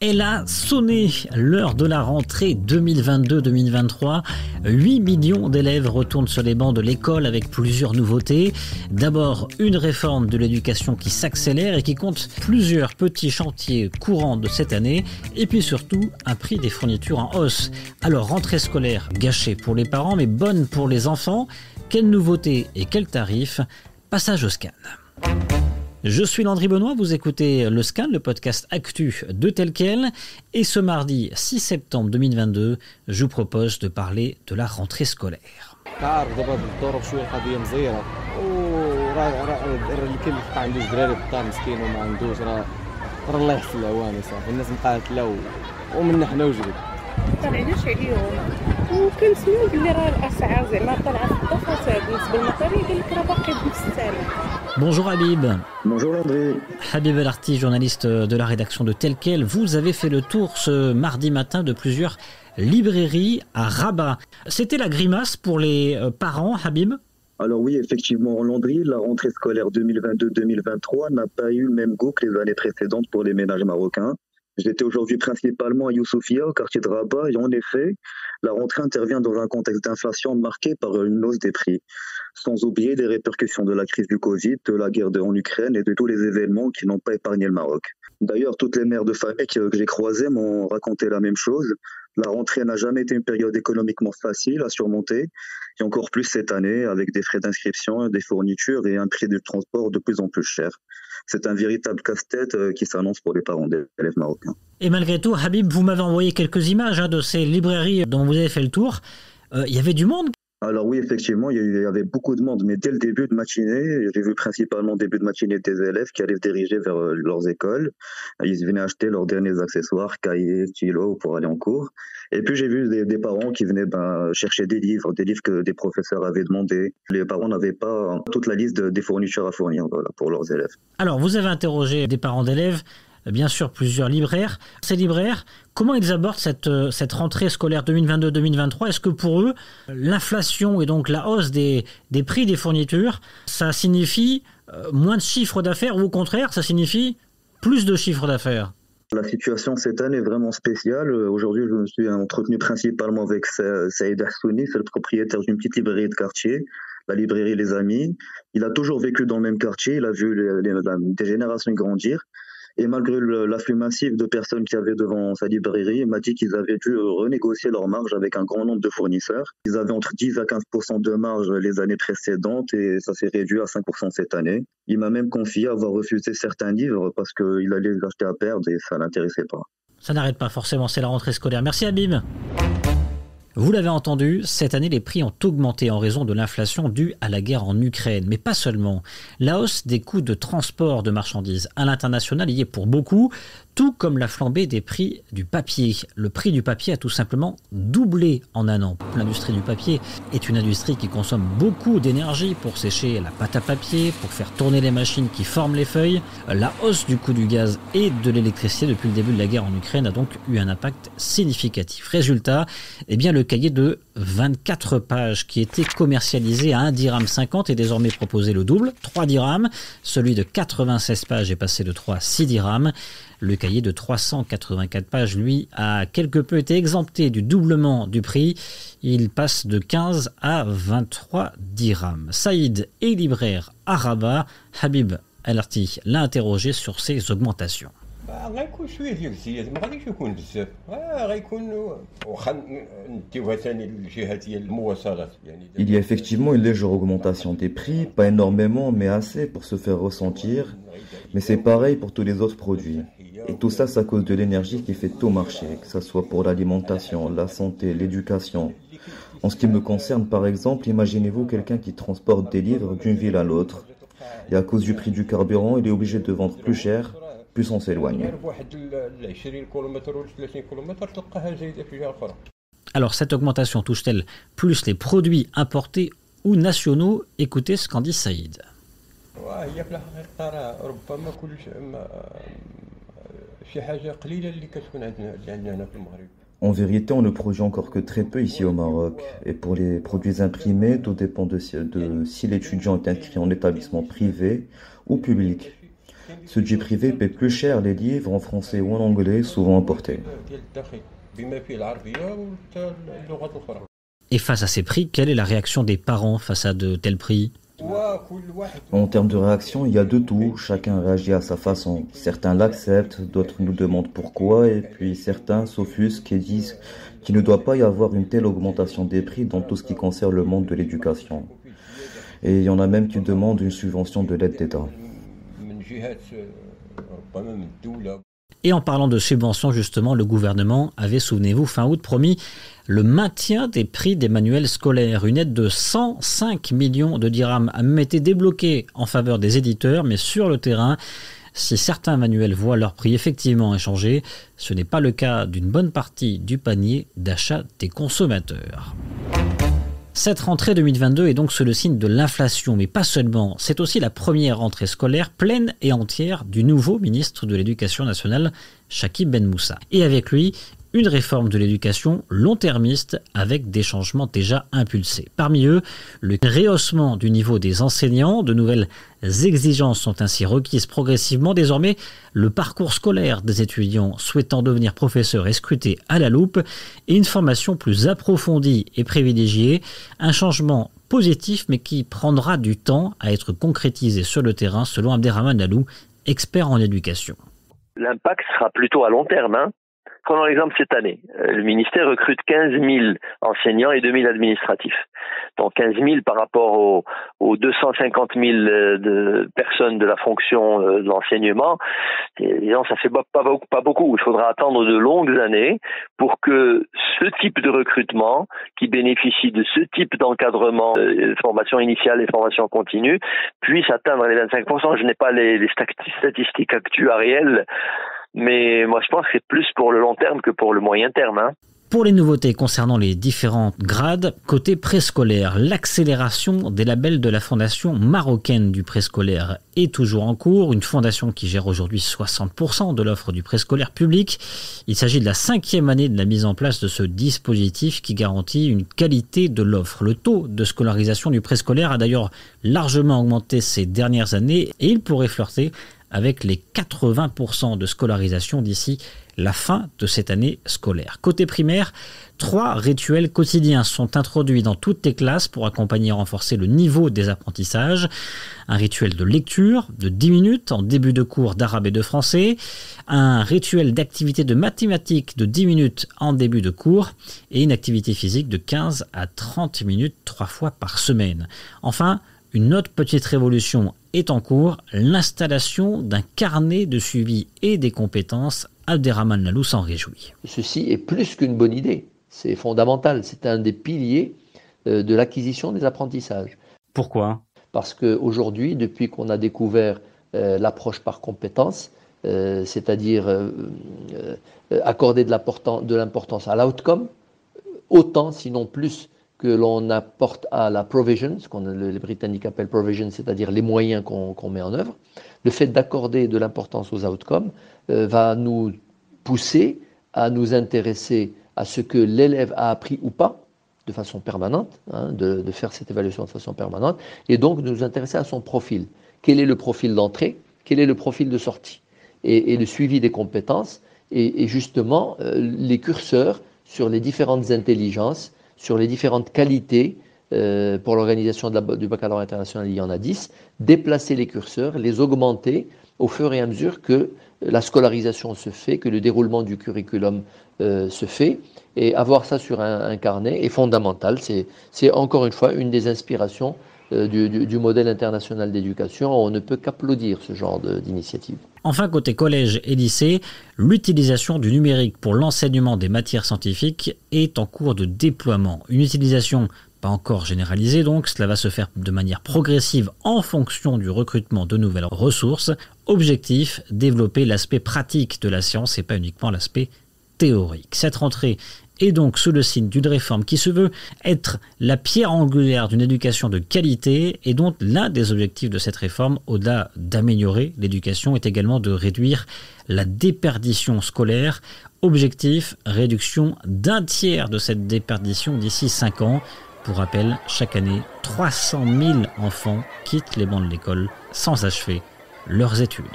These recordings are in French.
Elle a sonné l'heure de la rentrée 2022-2023. 8 millions d'élèves retournent sur les bancs de l'école avec plusieurs nouveautés. D'abord, une réforme de l'éducation qui s'accélère et qui compte plusieurs petits chantiers courants de cette année. Et puis surtout, un prix des fournitures en hausse. Alors, rentrée scolaire gâchée pour les parents, mais bonne pour les enfants. Quelles nouveautés et quels tarifs? Passage au scan. Je suis Landry Benoît, vous écoutez Le Scan, le podcast actu de Tel Quel. Et ce mardi 6 septembre 2022, je vous propose de parler de la rentrée scolaire. طلعناش عليهم وكنسمعوا بلي راه الاسعار زعما طالعه في الضفه بالنسبه للمطاري قال لك راه باقي بنفس الثمن. Bonjour Habib. Bonjour Landry. Habib El Arti, journaliste de la rédaction de Tel Quel. Vous avez fait le tour ce mardi matin de plusieurs librairies à Rabat. C'était la grimace pour les parents, Habib? Alors oui, effectivement, en Landry, la rentrée scolaire 2022-2023 n'a pas eu le même goût que les années précédentes pour les ménages marocains. J'étais aujourd'hui principalement à Youssoufia, au quartier de Rabat, et en effet, la rentrée intervient dans un contexte d'inflation marqué par une hausse des prix, sans oublier les répercussions de la crise du Covid, de la guerre en Ukraine et de tous les événements qui n'ont pas épargné le Maroc. D'ailleurs, toutes les mères de famille que j'ai croisées m'ont raconté la même chose. La rentrée n'a jamais été une période économiquement facile à surmonter, et encore plus cette année, avec des frais d'inscription, des fournitures et un prix du transport de plus en plus cher. C'est un véritable casse-tête qui s'annonce pour les parents d'élèves marocains. Et malgré tout, Habib, vous m'avez envoyé quelques images de ces librairies dont vous avez fait le tour. Il y avait du monde? Alors oui, effectivement, il y avait beaucoup de monde, mais dès le début de matinée, j'ai vu principalement début de matinée des élèves qui allaient se diriger vers leurs écoles. Ils venaient acheter leurs derniers accessoires, cahiers, stylos pour aller en cours. Et puis j'ai vu des parents qui venaient chercher des livres que des professeurs avaient demandé. Les parents n'avaient pas toute la liste des fournitures à fournir pour leurs élèves. Alors vous avez interrogé des parents d'élèves, bien sûr plusieurs libraires. Ces libraires, comment ils abordent cette rentrée scolaire 2022-2023? Est-ce que pour eux, l'inflation et donc la hausse des prix des fournitures, ça signifie moins de chiffre d'affaires ou au contraire, ça signifie plus de chiffre d'affaires? La situation cette année est vraiment spéciale. Aujourd'hui, je me suis entretenu principalement avec Saïd Hassouni, c'est le propriétaire d'une petite librairie de quartier, la librairie Les Amis. Il a toujours vécu dans le même quartier, il a vu des générations grandir. Et malgré l'afflux massif de personnes qui avaient devant sa librairie, il m'a dit qu'ils avaient dû renégocier leur marge avec un grand nombre de fournisseurs. Ils avaient entre 10 à 15% de marge les années précédentes et ça s'est réduit à 5% cette année. Il m'a même confié avoir refusé certains livres parce qu'il allait les acheter à perdre et ça ne l'intéressait pas. Ça n'arrête pas forcément, c'est la rentrée scolaire. Merci Habib. Vous l'avez entendu, cette année, les prix ont augmenté en raison de l'inflation due à la guerre en Ukraine. Mais pas seulement. La hausse des coûts de transport de marchandises à l'international y est pour beaucoup, tout comme la flambée des prix du papier. Le prix du papier a tout simplement doublé en un an. L'industrie du papier est une industrie qui consomme beaucoup d'énergie pour sécher la pâte à papier, pour faire tourner les machines qui forment les feuilles. La hausse du coût du gaz et de l'électricité depuis le début de la guerre en Ukraine a donc eu un impact significatif. Résultat, le cahier de 24 pages qui était commercialisé à 1,50 dirham est désormais proposé le double, 3 dirhams. Celui de 96 pages est passé de 3 à 6 dirhams. Le cahier de 384 pages, lui, a quelque peu été exempté du doublement du prix. Il passe de 15 à 23 dirhams. Saïd est libraire à Rabat. Habib El Arti l'a interrogé sur ces augmentations. غيكون شويه ديال الزياده ما غاديش يكون بزاف غيكون واخا نديوها ثاني للجهه ديال المواصلات يعني. Il y a effectivement une légère augmentation des prix, pas énormément mais assez pour se faire ressentir, mais c'est pareil pour tous les autres produits. Et tout ça, c'est à cause de l'énergie qui fait tout marcher, que ce soit pour l'alimentation, la santé, l'éducation. En ce qui me concerne par exemple, imaginez-vous quelqu'un qui transporte des livres d'une ville à l'autre. Et à cause du prix du carburant, il est obligé de vendre plus cher. Plus on s'éloigne. Alors cette augmentation touche-t-elle plus les produits importés ou nationaux? Écoutez ce qu'en dit Saïd. En vérité, on ne produit encore que très peu ici au Maroc. Et pour les produits imprimés, tout dépend de si l'étudiant est inscrit en établissement privé ou public. Ceux du privé paient plus cher les livres en français ou en anglais, souvent importés. Et face à ces prix, quelle est la réaction des parents face à de tels prix ? En termes de réaction, il y a de tout, chacun réagit à sa façon. Certains l'acceptent, d'autres nous demandent pourquoi, et puis certains s'offusquent et disent qu'il ne doit pas y avoir une telle augmentation des prix dans tout ce qui concerne le monde de l'éducation. Et il y en a même qui demandent une subvention de l'aide d'État. Et en parlant de subventions, justement, le gouvernement avait, souvenez-vous, fin août, promis le maintien des prix des manuels scolaires. Une aide de 105 millions de dirhams a même été débloquée en faveur des éditeurs, mais sur le terrain, si certains manuels voient leur prix effectivement échanger, ce n'est pas le cas d'une bonne partie du panier d'achat des consommateurs. Cette rentrée 2022 est donc sous le signe de l'inflation, mais pas seulement. C'est aussi la première rentrée scolaire pleine et entière du nouveau ministre de l'Éducation nationale, Chakib Ben Moussa. Et avec lui, une réforme de l'éducation long-termiste avec des changements déjà impulsés. Parmi eux, le rehaussement du niveau des enseignants, de nouvelles exigences sont ainsi requises progressivement. Désormais, le parcours scolaire des étudiants souhaitant devenir professeurs est scruté à la loupe et une formation plus approfondie et privilégiée. Un changement positif mais qui prendra du temps à être concrétisé sur le terrain selon Abderrahmane Lalou, expert en éducation. L'impact sera plutôt à long terme. Prenons l'exemple cette année. Le ministère recrute 15 000 enseignants et 2 000 administratifs. Donc 15 000 par rapport aux 250 000 de personnes de la fonction de l'enseignement. Disons, ça fait pas beaucoup. Il faudra attendre de longues années pour que ce type de recrutement, qui bénéficie de ce type d'encadrement, formation initiale et formation continue, puisse atteindre les 25%. Je n'ai pas les statistiques actuarielles, mais moi je pense que c'est plus pour le long terme que pour le moyen terme. Pour les nouveautés concernant les différents grades, côté préscolaire, l'accélération des labels de la Fondation marocaine du préscolaire est toujours en cours, une fondation qui gère aujourd'hui 60% de l'offre du préscolaire public. Il s'agit de la 5e année de la mise en place de ce dispositif qui garantit une qualité de l'offre. Le taux de scolarisation du préscolaire a d'ailleurs largement augmenté ces dernières années et il pourrait flirter avec les 80% de scolarisation d'ici la fin de cette année scolaire. Côté primaire, 3 rituels quotidiens sont introduits dans toutes les classes pour accompagner et renforcer le niveau des apprentissages. Un rituel de lecture de 10 minutes en début de cours d'arabe et de français, un rituel d'activité de mathématiques de 10 minutes en début de cours et une activité physique de 15 à 30 minutes 3 fois par semaine. Enfin, une autre petite révolution est en cours, l'installation d'un carnet de suivi et des compétences. Abderrahmane Lalou s'en réjouit. Ceci est plus qu'une bonne idée, c'est fondamental, c'est un des piliers de l'acquisition des apprentissages. Pourquoi ? Parce qu'aujourd'hui, depuis qu'on a découvert l'approche par compétences, c'est-à-dire accorder de l'importance à l'outcome, autant sinon plus que l'on apporte à la provision, ce que les Britanniques appellent provision, c'est-à-dire les moyens qu'on met en œuvre. Le fait d'accorder de l'importance aux outcomes va nous pousser à nous intéresser à ce que l'élève a appris ou pas, de façon permanente, de faire cette évaluation de façon permanente, et donc de nous intéresser à son profil. Quel est le profil d'entrée ? Quel est le profil de sortie ? Et le suivi des compétences, et justement les curseurs sur les différentes intelligences, sur les différentes qualités. Pour l'organisation du baccalauréat international, il y en a 10, déplacer les curseurs, les augmenter au fur et à mesure que la scolarisation se fait, que le déroulement du curriculum se fait, et avoir ça sur un carnet est fondamental. C'est encore une fois une des inspirations du modèle international d'éducation. On ne peut qu'applaudir ce genre d'initiative. Enfin, côté collège et lycée, l'utilisation du numérique pour l'enseignement des matières scientifiques est en cours de déploiement. Une utilisation pas encore généralisée donc, cela va se faire de manière progressive en fonction du recrutement de nouvelles ressources. Objectif, développer l'aspect pratique de la science et pas uniquement l'aspect théorique. Cette rentrée est donc sous le signe d'une réforme qui se veut être la pierre angulaire d'une éducation de qualité et dont l'un des objectifs de cette réforme, au-delà d'améliorer l'éducation, est également de réduire la déperdition scolaire. Objectif, réduction d'un tiers de cette déperdition d'ici 5 ans. Pour rappel, chaque année, 300 000 enfants quittent les bancs de l'école sans achever leurs études.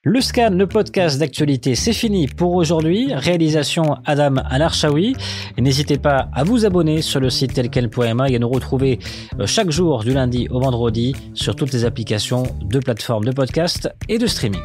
Le Scan, le podcast d'actualité, c'est fini pour aujourd'hui. Réalisation Adam Al-Arshawi. N'hésitez pas à vous abonner sur le site telquel.ma et à nous retrouver chaque jour du lundi au vendredi sur toutes les applications de plateformes de podcast et de streaming.